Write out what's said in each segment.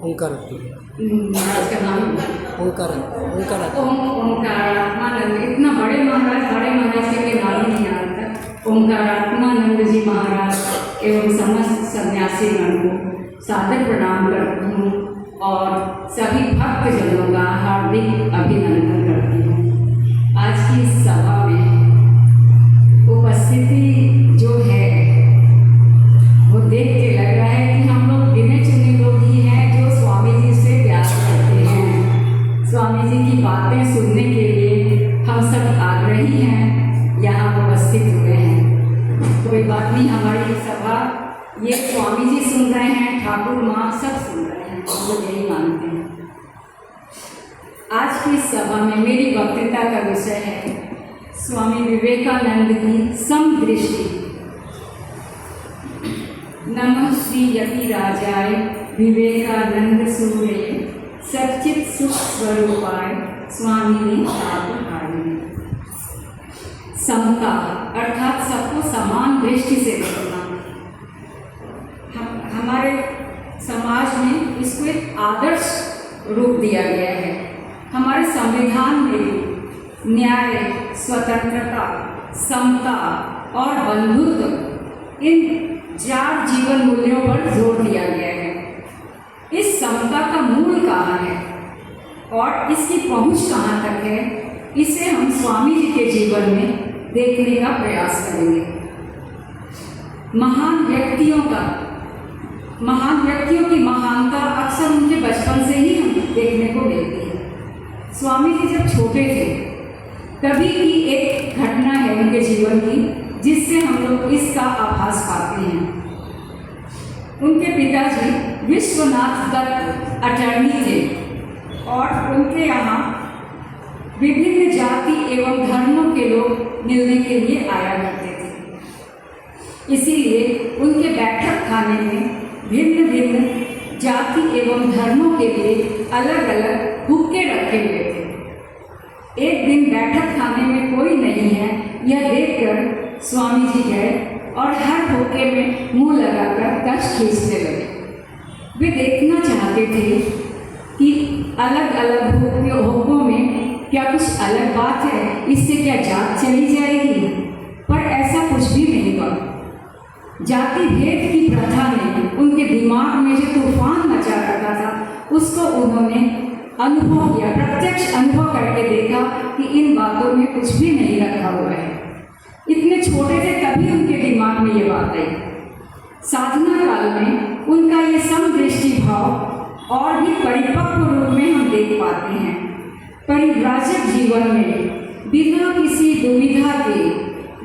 ओंकार महाराज का नाम ओंकार ओंकारात्मानंद। इतना बड़े महाराज के नाम नहीं आ रहा था। ओंकारात्मानंद जी महाराज एवं समस्त सन्यासी गण को सादर प्रणाम करती हूँ और सभी भक्तजनों का हार्दिक अभिनंदन करती हूँ। आज की इस सभा में उपस्थिति जो है वो देख के लग रहा है कि हम लोग गिने चुने लोग ही हैं जो स्वामी जी से प्यार करते हैं। स्वामी जी की बातें सुनने के लिए हम सब आग्रही हैं, यहाँ उपस्थित हुए हैं। कोई बात नहीं, हमारी सभा ये स्वामी जी सुन रहे हैं, ठाकुर माँ सब सुन रहे हैं, हम लोग यही मानते हैं। आज की सभा में मेरी वक्तृता का विषय है स्वामी विवेकानंद की समदृष्टि। नमः श्री यतिराजाय विवेकानंद सूर्य सच्चित सुख स्वरूपाय स्वामी ने तापहारिणे। समता अर्थात सबको समान दृष्टि से देखना। हमारे समाज में इसको एक आदर्श रूप दिया गया है। हमारे संविधान में भी न्याय, स्वतंत्रता, समता और बंधुत्व इन 4 जीवन मूल्यों पर जोर दिया गया है। इस समता का मूल कहाँ है और इसकी पहुँच कहाँ तक है, इसे हम स्वामी जी के जीवन में देखने का प्रयास करेंगे। महान व्यक्तियों की महानता अक्सर उनके बचपन से ही हम देखने को मिलती है। स्वामी जी जब छोटे थे तभी की एक घटना है उनके जीवन की जिससे हम लोग इसका आभास पाते हैं। उनके पिताजी विश्वनाथ दत्त अटर्नी थे और उनके यहाँ विभिन्न जाति एवं धर्मों के लोग मिलने के लिए आया करते थे। इसीलिए उनके बैठक खाने में भिन्न भिन्न जाति एवं धर्मों के लिए अलग अलग हुक्के रखे हुए थे। एक दिन बैठक खाने में कोई नहीं है यह देखकर स्वामी जी गए और हर हुक्के में मुंह लगाकर कश खींचने लगे। वे देखना चाहते थे कि अलग अलग हुक्कों में क्या कुछ अलग बात है, इससे क्या जात चली जाएगी, पर ऐसा कुछ भी नहीं हुआ। जाति भेद की प्रथा ने उनके दिमाग में जो तूफान मचा रखा था उसको उन्होंने अनुभव किया, प्रत्यक्ष अनुभव करके देखा कि इन बातों में कुछ भी नहीं रखा हुआ है। इतने छोटे थे तभी उनके दिमाग में ये बात आई। साधना काल में उनका ये समदृष्टि भाव और भी परिपक्व रूप में हम देख पाते हैं। परिव्राजक जीवन में बिना किसी दुविधा के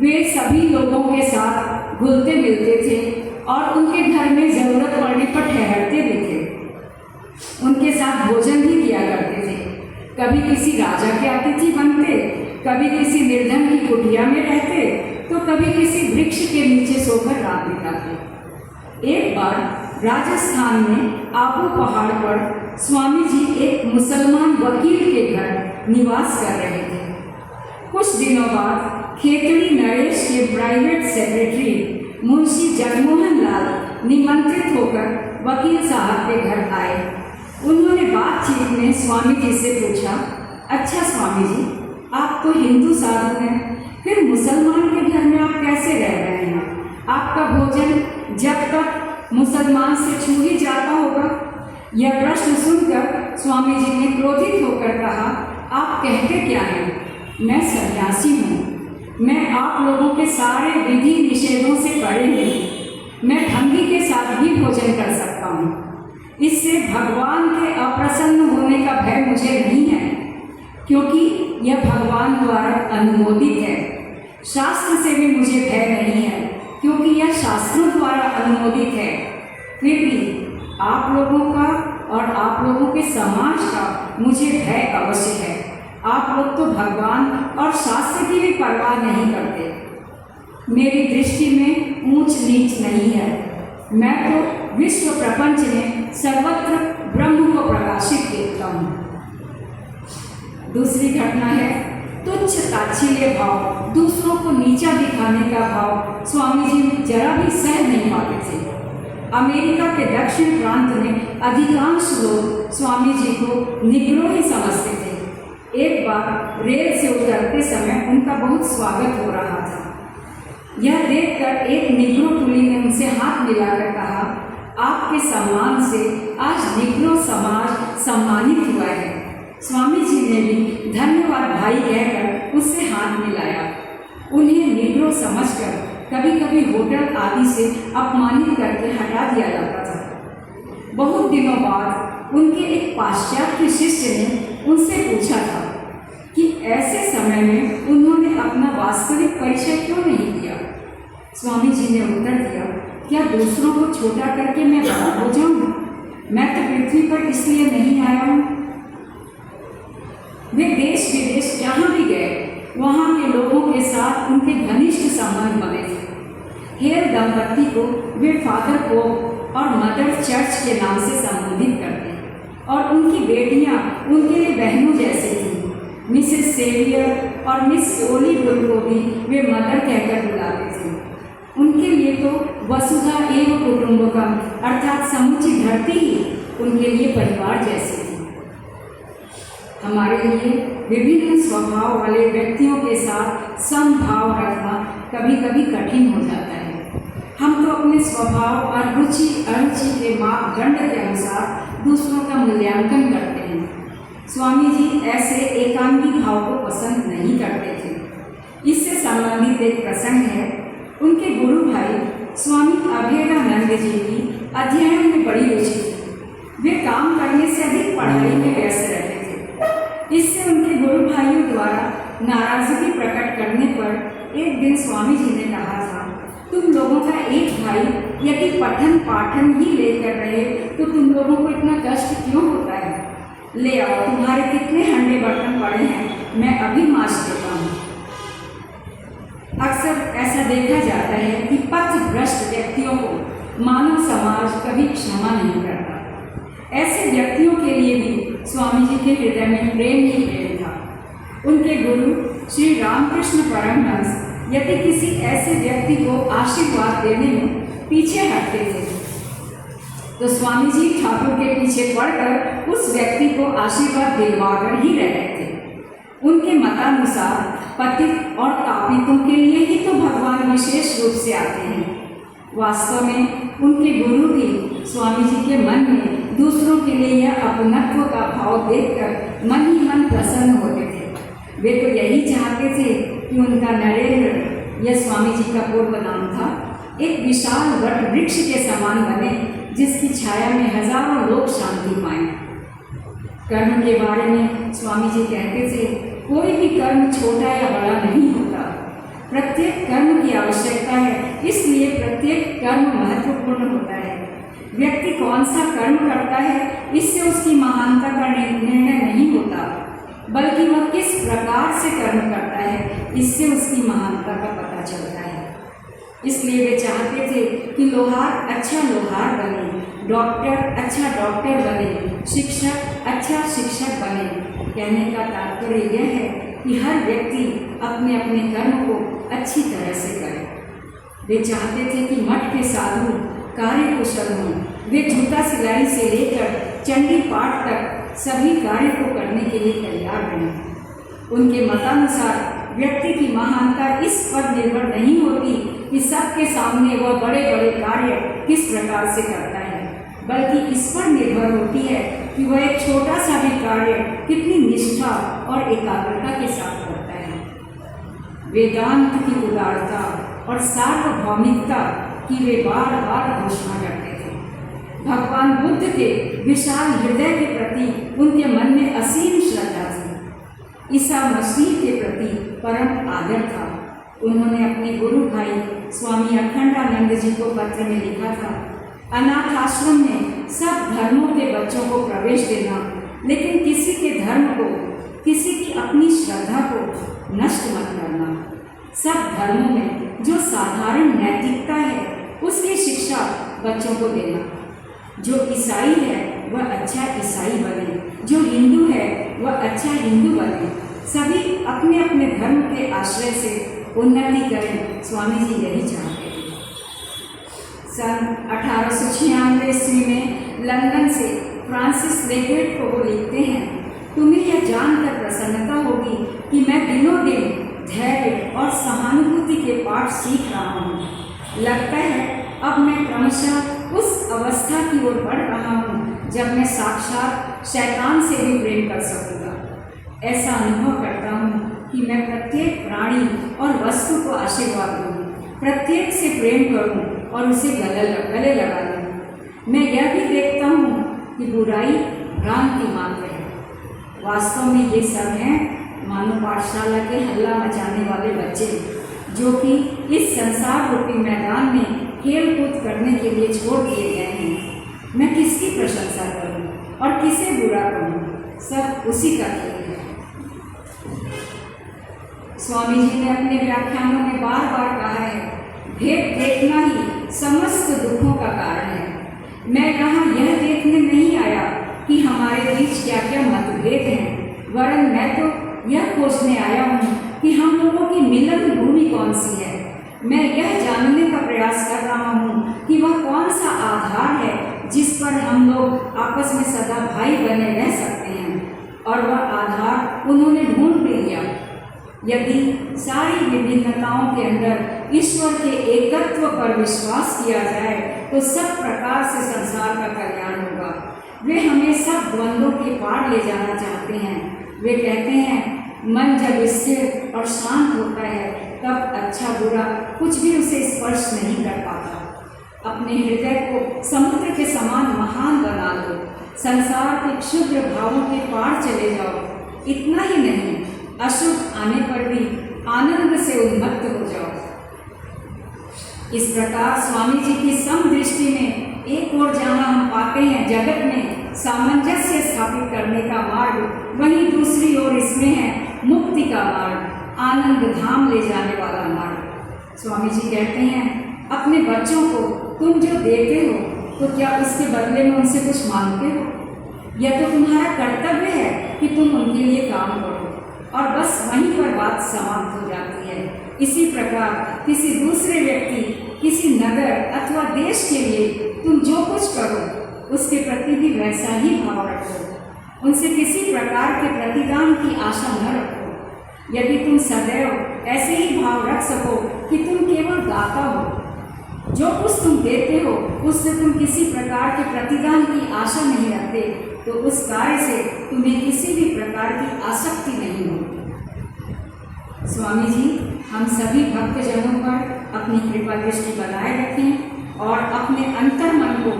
वे सभी लोगों के साथ घुलते मिलते थे और उनके घर में ज़रूरत पड़ने पर ठहरते भी थे। उनके साथ भोजन भी किया करते थे। कभी किसी राजा के अतिथि बनते, कभी किसी निर्धन की कुटिया में रहते, तो कभी किसी वृक्ष के नीचे सोकर रात बिताते। एक बार राजस्थान में आबू पहाड़ पर स्वामी जी एक मुसलमान वकील के घर निवास कर रहे थे। कुछ दिनों बाद खेतड़ी नरेश के प्राइवेट सेक्रेटरी मुंशी जगमोहन लाल निमंत्रित होकर वकील साहब के घर आए। उन्होंने बातचीत में स्वामी जी से पूछा, अच्छा स्वामी जी, आप तो हिंदू साधु हैं, फिर मुसलमान के घर में आप कैसे रह रहे हैं? आपका भोजन जब तक मुसलमान से छू ही जाता होगा। यह प्रश्न सुनकर स्वामी जी ने क्रोधित होकर कहा, आप कहते क्या हैं? मैं सन्यासी हूँ, मैं आप लोगों के सारे विधि निषेधों से परे हूँ। मैं भंगी के साथ भी भोजन कर सकता हूँ। इससे भगवान के अप्रसन्न होने का भय मुझे नहीं है, क्योंकि यह भगवान द्वारा अनुमोदित है। शास्त्र से भी मुझे भय नहीं है, क्योंकि यह शास्त्रों द्वारा अनुमोदित है। फिर भी आप लोगों का और आप लोगों के समाज का मुझे भय अवश्य है। आप लोग तो भगवान और शास्त्र की भी परवाह नहीं करते। मेरी दृष्टि में ऊंच नीच नहीं है। मैं तो विश्व प्रपंच में सर्वत्र ब्रह्म को प्रकाशित देखता हूँ। दूसरी घटना है तुच्छ ताच्छिल्य भाव, दूसरों को नीचा दिखाने का भाव स्वामी जी जरा भी सह नहीं पाते थे। अमेरिका के दक्षिण प्रांत में अधिकांश लोग स्वामी जी को निग्रो ही समझते थे। एक बार रेल से उतरते समय उनका बहुत स्वागत हो रहा था। यह देखकर एक निग्रो टुली ने उनसे हाथ मिलाकर कहा, आपके सम्मान से आज निग्रो समाज सम्मानित हुआ है। स्वामी जी ने भी धन्यवाद भाई कहकर उससे हाथ मिलाया। उन्हें निग्रो समझकर कभी कभी होटल आदि से अपमानित करके हटा दिया जाता था। बहुत दिनों बाद उनके एक पाश्चात्य शिष्य ने उनसे पूछा था कि ऐसे समय में उन्होंने अपना वास्तविक परिचय क्यों नहीं दिया। स्वामी जी ने उत्तर दिया, क्या दूसरों को छोटा करके मैं बड़ा हो जाऊं? मैं तो पृथ्वी पर इसलिए नहीं आया हूं। वे देश विदेश जहाँ भी गए वहाँ के लोगों के साथ उनके घनिष्ठ संबंध बने थे। हेयर दंपत्ति को वे फादर पोप और मदर चर्च के नाम से संबोधित करते और उनकी बेटियाँ उनके लिए बहनों जैसी थीं। मिसेस सेवियर और मिस ओलीवुड को भी वे मदर कहकर बुलाते थे। उनके लिए तो वसुधा एवं कुटुंबकम अर्थात समूची धरती ही उनके लिए परिवार जैसी थी। हमारे लिए विभिन्न स्वभाव वाले व्यक्तियों के साथ समभाव रखना कभी कभी कठिन हो जाता है। हम तो अपने स्वभाव और रुचि अरुचि के मापदंड के अनुसार दूसरों का मूल्यांकन करते हैं। स्वामी जी ऐसे एकांगी भाव को पसंद नहीं करते थे। इससे संबंधित एक प्रसंग है। उनके गुरु भाई स्वामी अभेदानंद जी की अध्ययन में बड़ी रुचि थी। वे काम करने से अधिक पढ़ाई में व्यस्त रहते थे। इससे उनके गुरु भाइयों द्वारा नाराजगी प्रकट करने पर एक दिन स्वामी जी ने कहा था, तुम लोगों का एक भाई यदि पठन पाठन ही लेकर रहे तो तुम लोगों को इतना कष्ट क्यों होता है? ले आओ, तुम्हारे कितने हंडे बर्तन पड़े हैं, मैं अभी मांज देता हूँ। अक्सर ऐसा देखा जाता है कि पथभ्रष्ट व्यक्तियों को मानव समाज कभी क्षमा नहीं करता। ऐसे व्यक्तियों के लिए भी स्वामी जी के हृदय में प्रेम ही प्रेम था। उनके गुरु श्री रामकृष्ण परमहंस यदि किसी ऐसे व्यक्ति को आशीर्वाद देने में पीछे हटते थे तो स्वामी जी ठाकुर के पीछे पड़कर उस व्यक्ति को आशीर्वाद दिलवाकर ही रहते थे। उनके मतानुसार पतित और तापितों के लिए ही तो भगवान विशेष रूप से आते हैं। वास्तव में उनके गुरु भी स्वामी जी के मन में दूसरों के लिए यह अपनत्व का भाव देखकर मन ही मन प्रसन्न होते थे। वे तो यही चाहते थे कि उनका नरेंद्र, यह स्वामी जी का पूर्व नाम था, एक विशाल वट वृक्ष के समान बने जिसकी छाया में हजारों लोग शांति पाएं। कर्म के बारे में स्वामी जी कहते थे, कोई भी कर्म छोटा या बड़ा नहीं होता। प्रत्येक कर्म की आवश्यकता है, इसलिए प्रत्येक कर्म महत्वपूर्ण होता है। व्यक्ति कौन सा कर्म करता है इससे उसकी महानता का निर्णय नहीं होता, बल्कि वह किस प्रकार से कर्म करता है इससे उसकी महानता का पता चलता है। इसलिए वे चाहते थे कि लोहार अच्छा लोहार बने, डॉक्टर अच्छा डॉक्टर बने, शिक्षक अच्छा शिक्षक बने। कहने का तात्पर्य यह है कि हर व्यक्ति अपने अपने कर्म को अच्छी तरह से करे। वे चाहते थे कि मठ के साधु कार्य कुशल हों। वे जूता सिलाई से लेकर चंडी पाठ तक सभी कार्य को करने के लिए तैयार रहें। उनके मतानुसार व्यक्ति की महानता इस पर निर्भर नहीं होती कि सबके सामने वह बड़े बड़े कार्य किस प्रकार से करता है, बल्कि इस पर निर्भर होती है कि वह एक छोटा सा भी कार्य कितनी निष्ठा और एकाग्रता के साथ करता है। वेदांत की उदारता और सार्वभौमिकता की वे बार बार घोषणा करते थे। भगवान बुद्ध के विशाल हृदय के प्रति उनके मन में असीम श्रद्धा थी। ईसा मसीह के प्रति परम आदर था। उन्होंने अपने गुरु भाई स्वामी अखंडानंद जी को पत्र में लिखा था, अनाथ आश्रम में सब धर्मों के बच्चों को प्रवेश देना, लेकिन किसी के धर्म को, किसी की अपनी श्रद्धा को नष्ट मत करना। सब धर्मों में जो साधारण नैतिकता है उसकी शिक्षा बच्चों को देना। जो ईसाई है वह अच्छा ईसाई बने, जो हिंदू है वह अच्छा हिंदू बने। सभी अपने अपने धर्म के आश्रय से उन्नति करें। स्वामी जी यही चाहते थे। सन 1896 ईस्वी में लंदन से फ्रांसिस लेगेट को वो लिखते हैं, तुम्हें यह जानकर प्रसन्नता होगी कि मैं दिनों दिन धैर्य और सहानुभूति के पाठ सीख रहा हूँ। लगता है अब मैं क्रमशः उस अवस्था की ओर बढ़ रहा हूँ जब मैं साक्षात शैतान से भी प्रेम कर सकूँगा। ऐसा अनुभव करता हूँ कि मैं प्रत्येक प्राणी और वस्तु को आशीर्वाद दूँ, प्रत्येक से प्रेम करूँ और उसे गले लगा लूँ। मैं यह भी देखता हूँ कि बुराई भ्रांति मात्र है। वास्तव में ये सब हैं मानव पाठशाला के हल्ला मचाने वाले बच्चे, जो कि इस संसार रूपी मैदान में खेल कूद करने के लिए छोड़ दिए गए हैं। मैं किसकी प्रशंसा करूं और किसे बुरा करूं, सब उसी का खेल है। स्वामी जी ने अपने व्याख्यानों में बार बार कहा है, भेद देखना ही समस्त दुखों का कारण है। मैं यहाँ यह देखने नहीं आया कि हमारे बीच क्या क्या मतभेद हैं, वरन मैं तो यह खोजने आया हूँ कि हम लोगों की मिलन भूमि कौन सी है। मैं यह जानने का प्रयास कर रहा हूँ कि वह कौन सा आधार है जिस पर हम लोग आपस में सदा भाई बने रह सकते हैं, और वह आधार उन्होंने ढूंढ भी लिया। यदि सारी विभिन्नताओं के अंदर ईश्वर के एकत्व पर विश्वास किया जाए तो सब प्रकार से संसार का कल्याण होगा। वे हमें सब द्वंद्वों के पार ले जाना चाहते हैं। वे कहते हैं, मन जब स्थिर और शांत होता है तब अच्छा बुरा कुछ भी उसे स्पर्श नहीं कर पाता। अपने हृदय को समुद्र के समान महान बना लो, संसार के क्षुद्र भावों के पार चले जाओ। इतना ही नहीं, अशुभ आने पर भी आनंद से उन्मत्त हो जाओ। इस प्रकार स्वामी जी की समदृष्टि में एक ओर जहाँ हम पाते हैं जगत में सामंजस्य स्थापित करने का मार्ग, वहीं दूसरी ओर इसमें है मुक्ति का मार्ग, आनंद धाम ले जाने वाला मार्ग। स्वामी जी कहते हैं, अपने बच्चों को तुम जो देते हो तो क्या उसके बदले में उनसे कुछ मांगते हो? यह तो तुम्हारा कर्तव्य है कि तुम उनके लिए काम करो, और बस वहीं पर बात समाप्त हो जाती है। इसी प्रकार किसी दूसरे व्यक्ति, किसी नगर अथवा देश के लिए तुम जो कुछ करो उसके प्रति भी वैसा ही भाव रखो। उनसे किसी प्रकार के प्रतिदान की आशा न रखो। यदि तुम सदैव ऐसे ही भाव रख सको कि तुम केवल दाता हो, जो कुछ तुम देते हो उससे तुम किसी प्रकार के प्रतिदान की आशा नहीं रखते, तो उस कार्य से तुम्हें किसी भी प्रकार की आसक्ति नहीं होगी। स्वामी जी हम सभी भक्तजनों पर अपनी कृपा दृष्टि बनाए रखें और अपने अंतर्मन को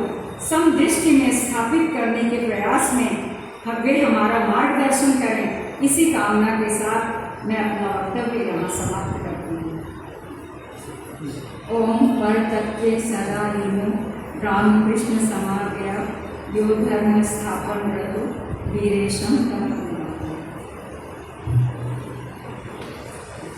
समदृष्टि में स्थापित करने के प्रयास में वे हमारा मार्गदर्शन करें। इसी कामना के साथ मैं अपना वक्तव्य यहाँ समाप्त करती हूँ। ओम परतत्वे सदा लीनो रामकृष्ण समाज्ञा यो धर्म स्थापन रतो वीरेशम